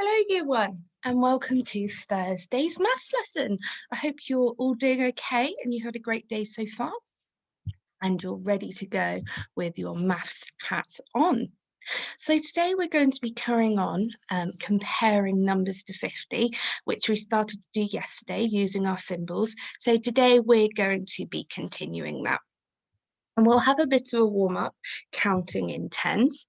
Hello, year one, and welcome to Thursday's maths lesson. I hope you're all doing okay and you had a great day so far, and you're ready to go with your maths hats on. So today we're going to be carrying on comparing numbers to 50, which we started to do yesterday using our symbols. So today we're going to be continuing that. And we'll have a bit of a warm-up counting in tens.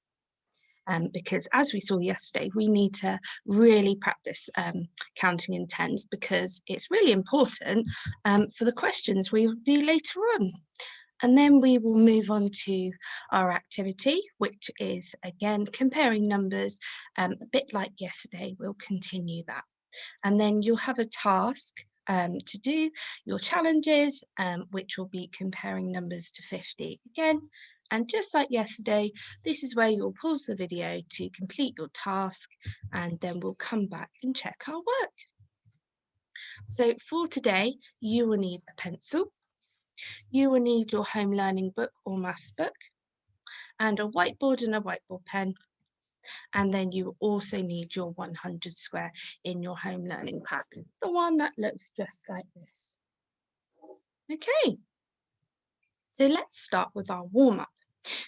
Because as we saw yesterday, we need to really practice counting in tens because it's really important for the questions we do later on. And then we will move on to our activity, which is, again, comparing numbers, a bit like yesterday. We'll continue that. And then you'll have a task to do your challenges, which will be comparing numbers to 50 again. And just like yesterday, this is where you'll pause the video to complete your task, and then we'll come back and check our work. So for today, you will need a pencil. You will need your home learning book or maths book, and a whiteboard and a whiteboard pen. And then you also need your 100 square in your home learning pack, the one that looks just like this. Okay, so let's start with our warm-up.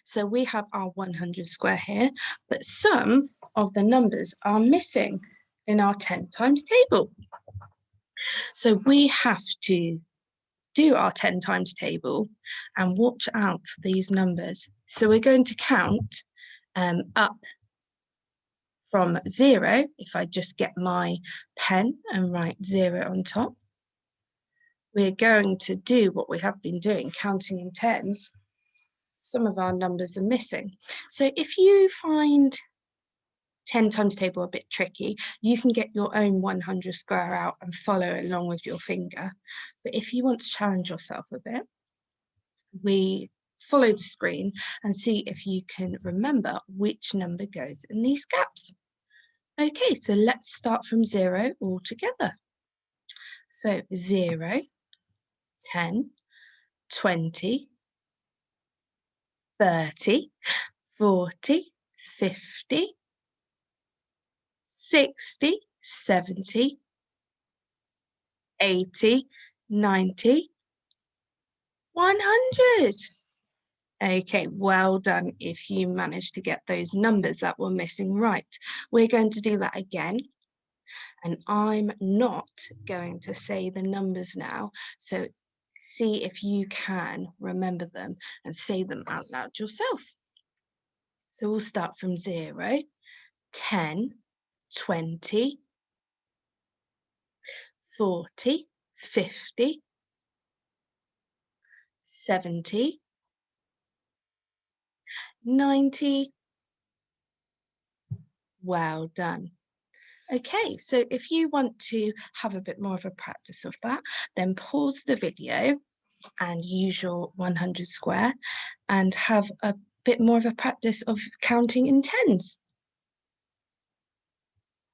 So we have our 100 square here, but some of the numbers are missing in our 10 times table. So we have to do our 10 times table and watch out for these numbers. So we're going to count up from 0, if I just get my pen and write 0 on top. We're going to do what we have been doing, counting in tens. Some of our numbers are missing. So if you find 10 times table a bit tricky, you can get your own 100 square out and follow along with your finger. But if you want to challenge yourself a bit, we follow the screen and see if you can remember which number goes in these gaps. Okay, so let's start from 0 all together. So 0, 10, 20, 30, 40, 50, 60, 70, 80, 90, 100. Okay, well done if you managed to get those numbers that were missing right. We're going to do that again. And I'm not going to say the numbers now. So see if you can remember them and say them out loud yourself. So we'll start from 0, 10, 20, 40, 50, 70, 90. Well done. Okay, so if you want to have a bit more of a practice of that, then pause the video and use your 100 square and have a bit more of a practice of counting in tens.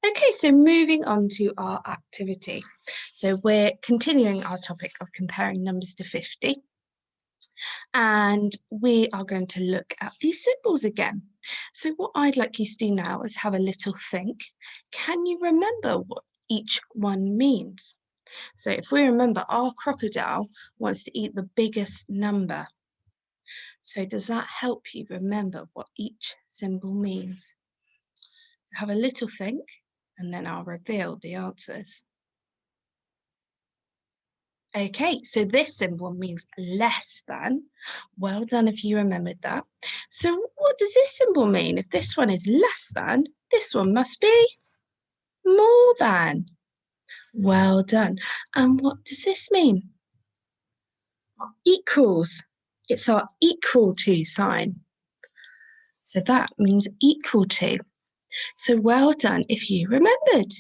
Okay, so moving on to our activity. So we're continuing our topic of comparing numbers to 50. And we are going to look at these symbols again. So what I'd like you to do now is have a little think. Can you remember what each one means? So if we remember, our crocodile wants to eat the biggest number. So does that help you remember what each symbol means? So have a little think, and then I'll reveal the answers. Okay, so this symbol means less than. Well done if you remembered that. So what does this symbol mean? If this one is less than, this one must be more than. Well done. And what does this mean? Equals. It's our equal to sign. So that means equal to. So well done if you remembered.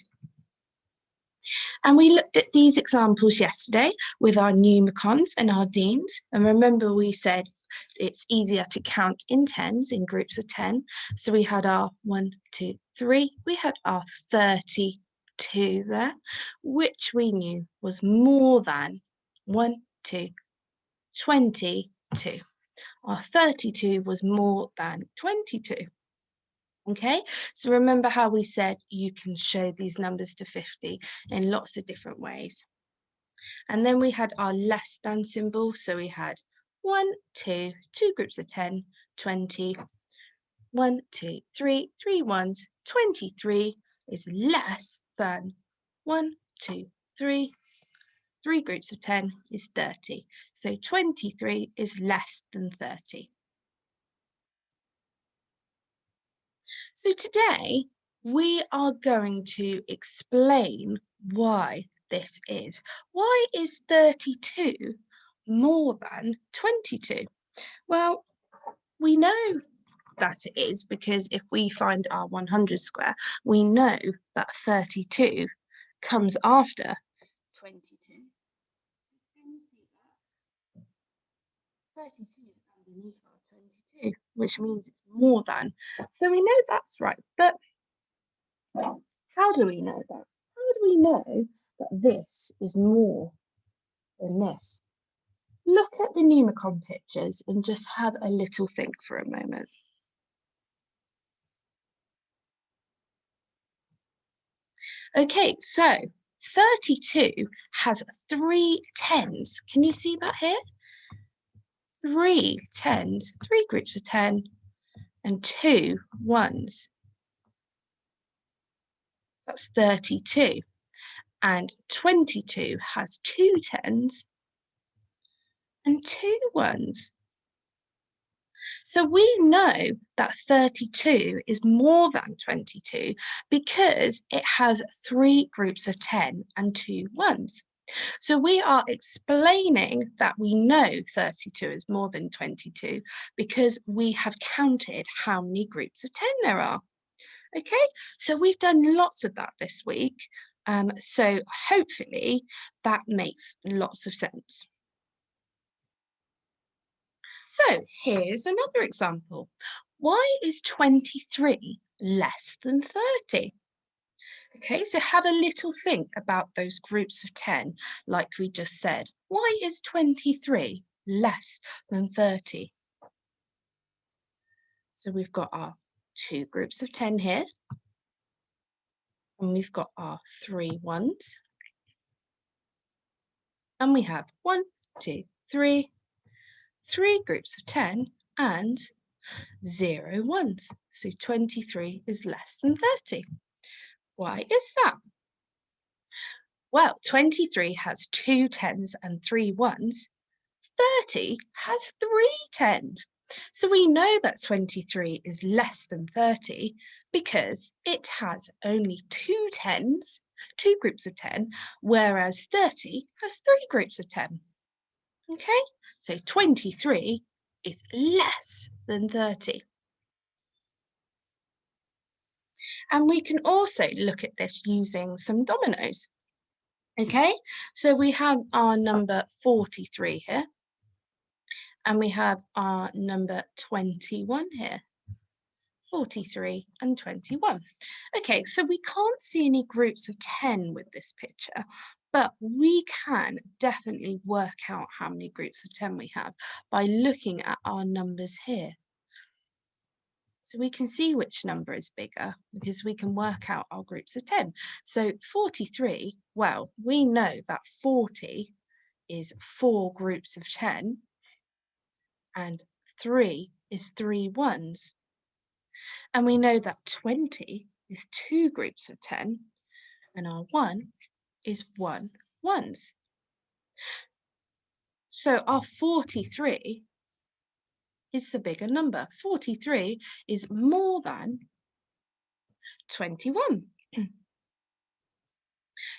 And we looked at these examples yesterday with our numicons and our deans. And remember we said it's easier to count in tens, in groups of 10. So we had our 1, 2, 3. We had our 32 there, which we knew was more than 1, 2, 22. Our 32 was more than 22. Okay, so remember how we said you can show these numbers to 50 in lots of different ways. And then we had our less than symbol. So we had 1, 2, two groups of 10, 20, 1, 2, 3, three ones, 23 is less than 1, 2, 3, three groups of 10 is 30. So 23 is less than 30. So today we are going to explain why this is. Why is 32 more than 22? Well, we know that it is because if we find our 100 square, we know that 32 comes after 22. Can you see that? 32 is underneath our 22, which means it's more than. So we know that's right. But how do we know that? How do we know that this is more than this? Look at the Numicon pictures and just have a little think for a moment. Okay, so 32 has 3 tens. Can you see that here? 3 tens, 3 groups of 10 and 2 ones. That's 32. And 22 has 2 tens and 2 ones. So we know that 32 is more than 22 because it has 3 groups of 10 and 2 ones. So we are explaining that we know 32 is more than 22 because we have counted how many groups of 10 there are. Okay, so we've done lots of that this week. So hopefully that makes lots of sense. So here's another example. Why is 23 less than 30? Okay, so have a little think about those groups of 10, like we just said. Why is 23 less than 30? So we've got our 2 groups of 10 here, and we've got our 3 ones, and we have 1, 2, 3, 3 groups of 10 and 0 ones. So 23 is less than 30. Why is that? Well, 23 has 2 tens and 3 ones. 30 has 3 tens. So we know that 23 is less than 30 because it has only 2 tens, 2 groups of 10, whereas 30 has 3 groups of 10. Okay, so 23 is less than 30. And we can also look at this using some dominoes. Okay, so we have our number 43 here, and we have our number 21 here. 43 and 21. Okay, so we can't see any groups of 10 with this picture, but we can definitely work out how many groups of 10 we have by looking at our numbers here. So we can see which number is bigger because we can work out our groups of 10. So 43, well, we know that 40 is 4 groups of 10 and 3 is 3 ones. And we know that 20 is 2 groups of 10 and our 1 is 1 ones. So our 43 is the bigger number. 43 is more than 21.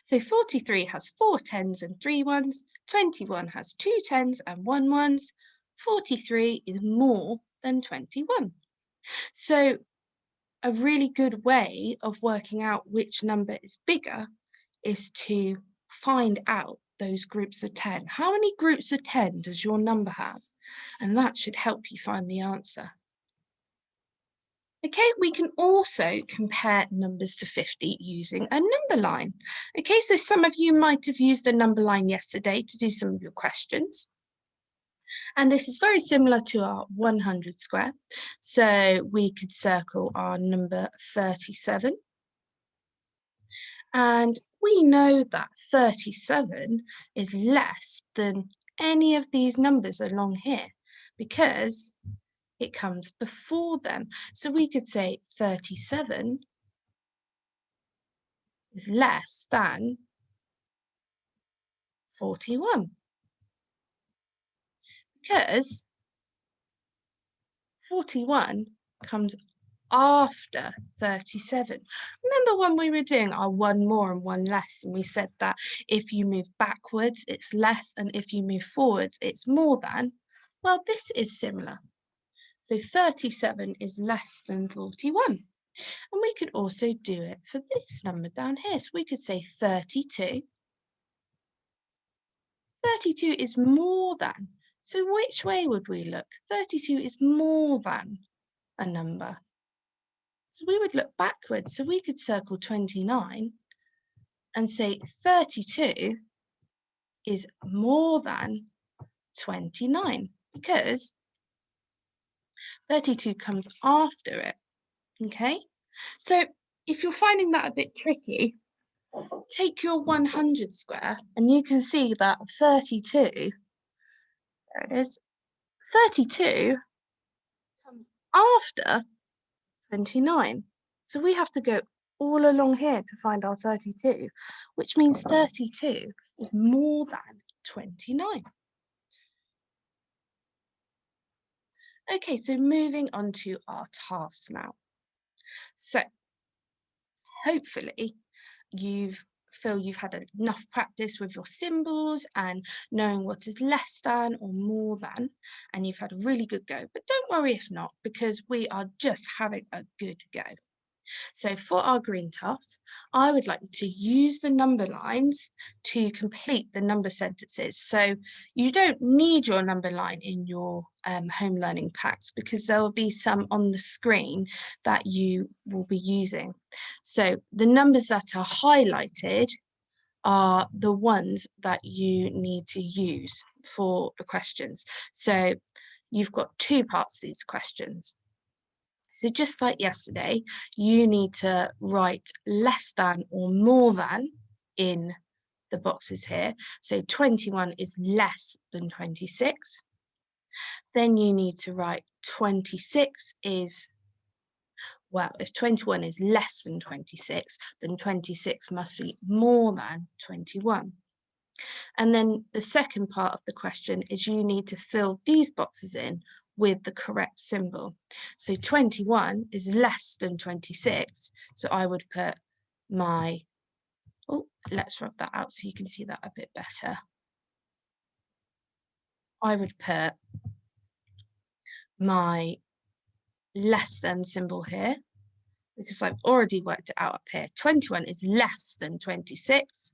So 43 has 4 tens and 3 ones, 21 has 2 tens and 1 ones, 43 is more than 21. So a really good way of working out which number is bigger is to find out those groups of 10. How many groups of 10 does your number have? And that should help you find the answer. Okay, we can also compare numbers to 50 using a number line. Okay, so some of you might have used a number line yesterday to do some of your questions. And this is very similar to our 100 square. So we could circle our number 37. And we know that 37 is less than any of these numbers along here because it comes before them. So we could say 37 is less than 41 because 41 comes after 37. Remember when we were doing our one more and one less, and we said that if you move backwards, it's less, and if you move forwards, it's more than? Well, this is similar. So 37 is less than 41. And we could also do it for this number down here. So we could say 32. 32 is more than. So which way would we look? 32 is more than a number. So we would look backwards. So we could circle 29 and say 32 is more than 29 because 32 comes after it. Okay, so if you're finding that a bit tricky, take your 100 square and you can see that 32, there it is, 32 comes after 29. So we have to go all along here to find our 32, which means 32 is more than 29. Okay, so moving on to our task now. So hopefully you've had enough practice with your symbols and knowing what is less than or more than, and you've had a really good go. But don't worry if not, because we are just having a good go. So for our green task, I would like you to use the number lines to complete the number sentences. So you don't need your number line in your home learning packs because there will be some on the screen that you will be using. So the numbers that are highlighted are the ones that you need to use for the questions. So you've got two parts to these questions. So just like yesterday, you need to write less than or more than in the boxes here. So 21 is less than 26. Then you need to write 26 is, well, if 21 is less than 26, then 26 must be more than 21. And then the second part of the question is you need to fill these boxes in with the correct symbol. So 21 is less than 26. So I would put my, oh, let's rub that out so you can see that a bit better. I would put my less than symbol here because I've already worked it out up here. 21 is less than 26.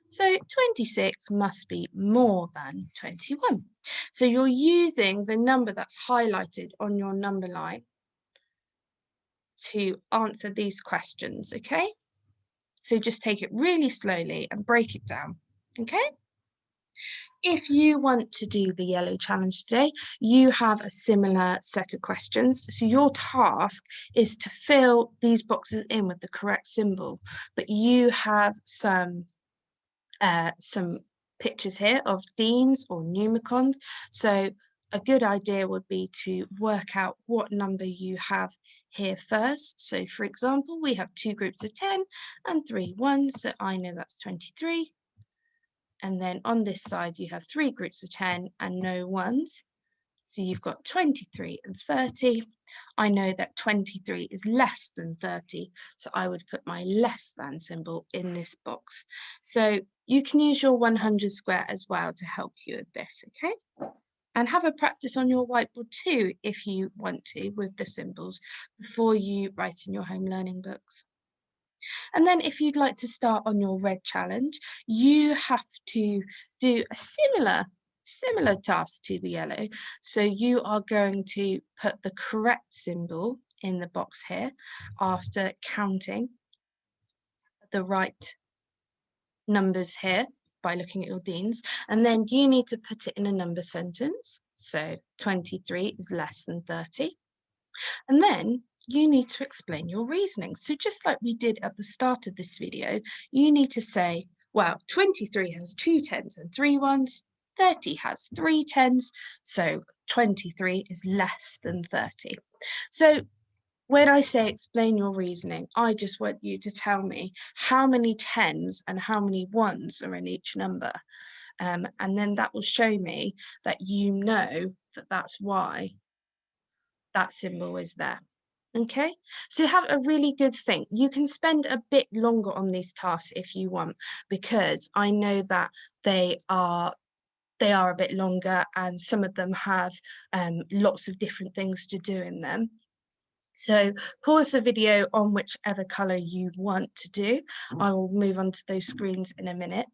So 26 must be more than 21. So you're using the number that's highlighted on your number line to answer these questions, okay? So just take it really slowly and break it down, okay? If you want to do the yellow challenge today, you have a similar set of questions. So your task is to fill these boxes in with the correct symbol, but you have some pictures here of deans or pneumicons. So a good idea would be to work out what number you have here first. So for example, we have two groups of 10 and 3 ones. So I know that's 23. And then on this side, you have 3 groups of 10 and no ones. So you've got 23 and 30. I know that 23 is less than 30, so I would put my less than symbol in this box. So you can use your 100 square as well to help you with this, okay? And have a practice on your whiteboard too, if you want to, with the symbols before you write in your home learning books. And then if you'd like to start on your red challenge, you have to do a similar task to the yellow. So you are going to put the correct symbol in the box here after counting the right numbers here by looking at your deans, and then you need to put it in a number sentence. So 23 is less than 30. And then you need to explain your reasoning. So just like we did at the start of this video, you need to say, well, 23 has 2 10s and 3 1s, 30 has 3 10s, so 23 is less than 30. So when I say explain your reasoning, I just want you to tell me how many 10s and how many 1s are in each number. And then that will show me that you know that that's why that symbol is there. Okay, so have a really good think. You can spend a bit longer on these tasks if you want, because I know that they are a bit longer and some of them have lots of different things to do in them. So pause the video on whichever colour you want to do. I will move on to those screens in a minute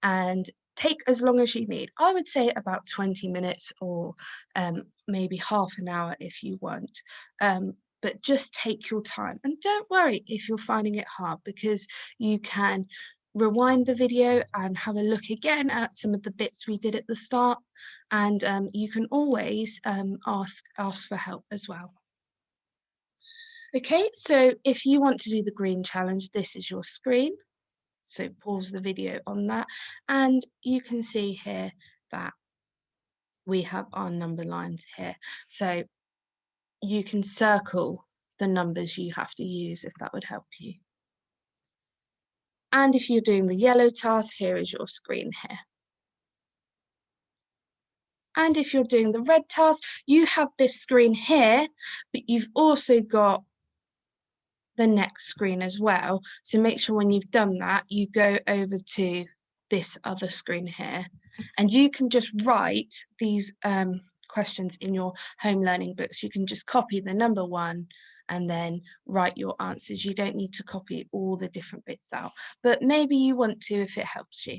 and take as long as you need. I would say about 20 minutes or maybe half an hour if you want. But just take your time and don't worry if you're finding it hard, because you can rewind the video and have a look again at some of the bits we did at the start, and you can always ask for help as well. Okay, so if you want to do the green challenge, this is your screen. So pause the video on that, and you can see here that we have our number lines here. So you can circle the numbers you have to use if that would help you. And if you're doing the yellow task, here is your screen here. And if you're doing the red task, you have this screen here, but you've also got the next screen as well. So make sure when you've done that, you go over to this other screen here, and you can just write these questions in your home learning books. You can just copy the number 1 and then write your answers. You don't need to copy all the different bits out, but maybe you want to if it helps you.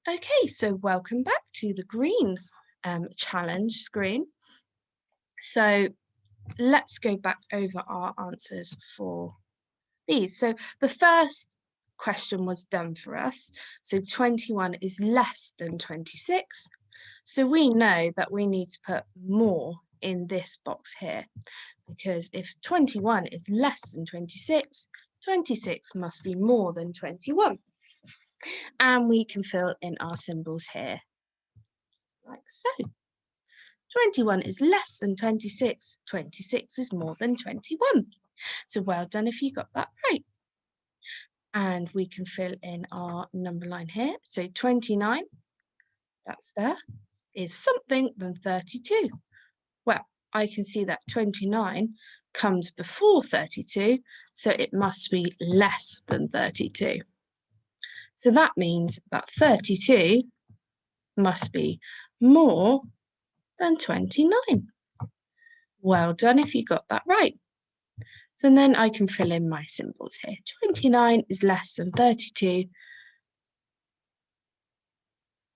Okay, so welcome back to the green challenge screen. So let's go back over our answers for these. So the first question was done for us. So 21 is less than 26. So we know that we need to put more in this box here, because if 21 is less than 26, 26 must be more than 21. And we can fill in our symbols here, like so. 21 is less than 26, 26 is more than 21. So well done if you got that right. And we can fill in our number line here. So 29, that's there, is something than 32. Well, I can see that 29 comes before 32, so it must be less than 32. So that means that 32 must be more than 29. Well done if you got that right. So then I can fill in my symbols here. 29 is less than 32.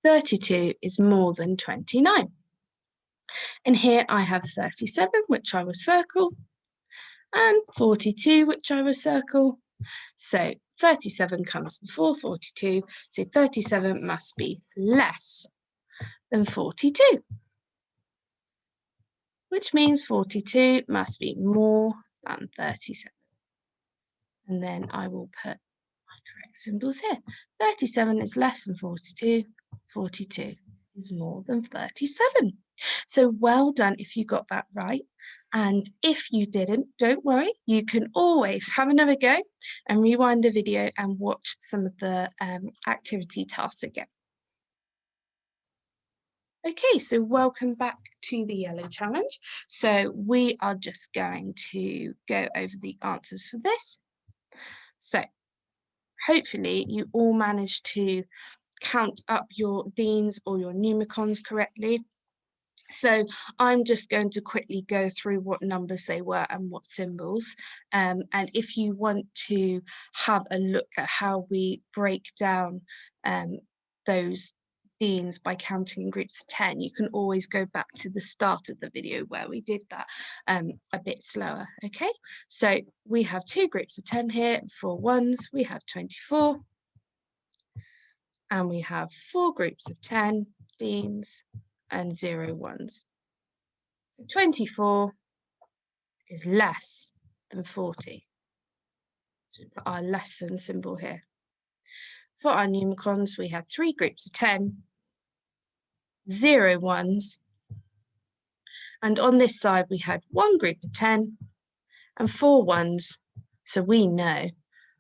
32 is more than 29. And here I have 37, which I will circle, and 42, which I will circle. So 37 comes before 42, so 37 must be less than 42, which means 42 must be more than 37. And then I will put my correct symbols here. 37 is less than 42, 42 is more than 37. So well done if you got that right. And if you didn't, don't worry, you can always have another go and rewind the video and watch some of the activity tasks again. Okay, so welcome back to the yellow challenge. So we are just going to go over the answers for this. So hopefully you all managed to count up your deans or your numicons correctly. So I'm just going to quickly go through what numbers they were and what symbols. And if you want to have a look at how we break down those deans by counting in groups of 10, you can always go back to the start of the video where we did that a bit slower. Okay, so we have 2 groups of 10 here. For 1s, we have 24. and we have 4 groups of 10 deans and 0 ones. So 24 is less than 40. So we put our less than symbol here. For our pneumicons, we had 3 groups of 10, 0 ones, and on this side we had 1 group of 10 and 4 ones. So we know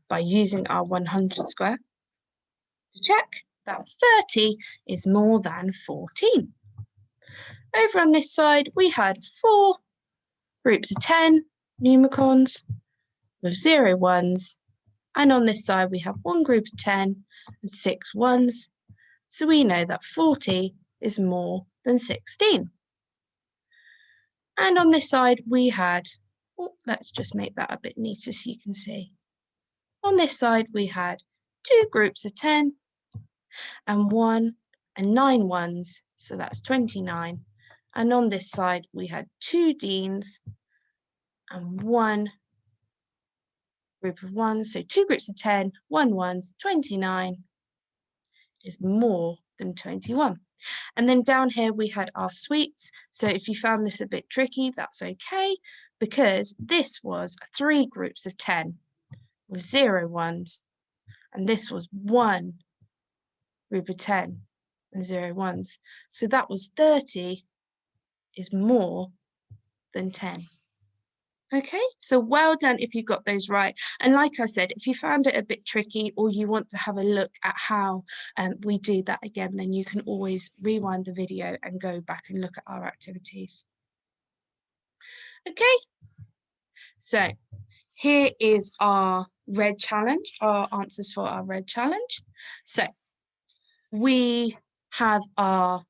by using our 100 square to check that 30 is more than 14. Over on this side, we had 4 groups of 10 pneumicons with 0 ones, and on this side we have 1 group of 10 and 6 ones. So we know that 40 is more than 16. And on this side we had, let's just make that a bit neater so you can see. On this side we had 2 groups of 10 and 1 and 9 ones, so that's 29. And on this side we had 2 deans and 1 group of ones, so 2 groups of 10, 1 ones, 29 is more than 21. And then down here we had our sweets. So if you found this a bit tricky, that's okay, because this was 3 groups of 10 with 0 ones, and this was 1 group of 10 and 0 ones. So that was 30 is more than 10. Okay, so well done if you got those right. And like I said, if you found it a bit tricky or you want to have a look at how we do that again, then you can always rewind the video and go back and look at our activities. Okay, so here is our red challenge, our answers for our red challenge. So we have our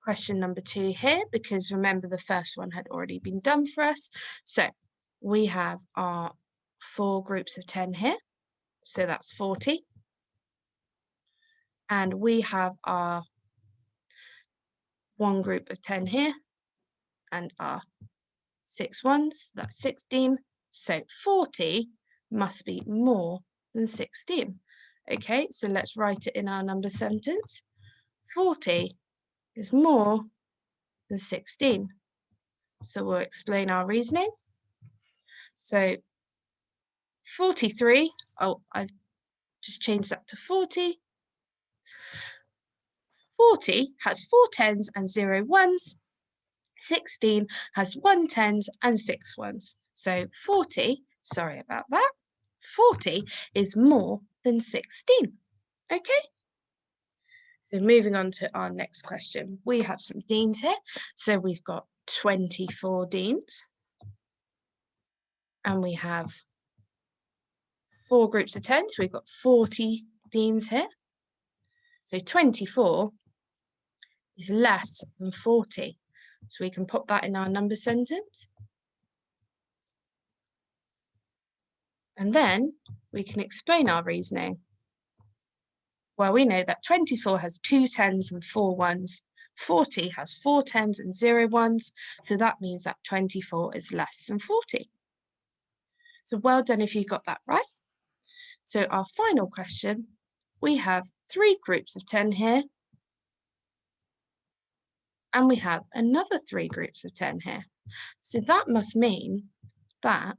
question number 2 here, because remember the first one had already been done for us. So we have our 4 groups of 10 here, so that's 40. And we have our 1 group of 10 here and our 6 ones, that's 16. So 40 must be more than 16. Okay, so let's write it in our number sentence. 40 is more than 16. So we'll explain our reasoning. So 43, oh, I've just changed that to 40. 40 has 4 10s and 0 ones. 16 has 1 10s and 6 ones. So 40, sorry about that, 40 is more than 16. Okay? So moving on to our next question. We have some deans here. So we've got 24 deans. And we have 4 groups of 10, so we've got 40 deans here. So 24 is less than 40. So we can pop that in our number sentence. And then we can explain our reasoning. Well, we know that 24 has 2 10s and 4 ones. 40 has 4 10s and 0 ones. So that means that 24 is less than 40. So well done if you got that right. So our final question, we have 3 groups of 10 here. And we have another 3 groups of 10 here. So that must mean that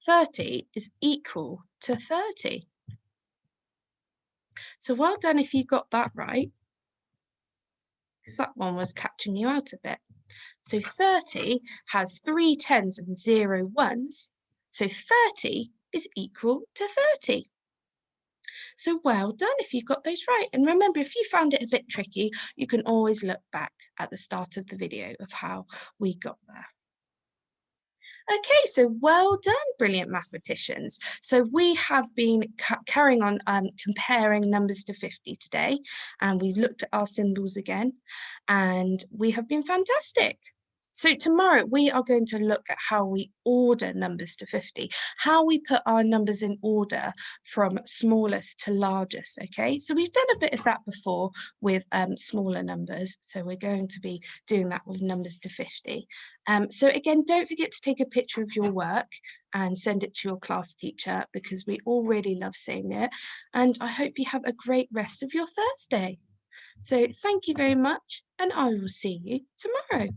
30 is equal to 30. So well done if you got that right, because that one was catching you out a bit. So 30 has 3 10s and 0 ones. So 30 is equal to 30. So well done if you got those right. And remember, if you found it a bit tricky, you can always look back at the start of the video of how we got there. Okay, so well done, brilliant mathematicians. So we have been carrying on comparing numbers to 50 today, and we've looked at our symbols again, and we have been fantastic. So tomorrow we are going to look at how we order numbers to 50, how we put our numbers in order from smallest to largest, okay? So we've done a bit of that before with smaller numbers, so we're going to be doing that with numbers to 50. So again, don't forget to take a picture of your work and send it to your class teacher because we all really love seeing it. And I hope you have a great rest of your Thursday. So thank you very much, and I will see you tomorrow.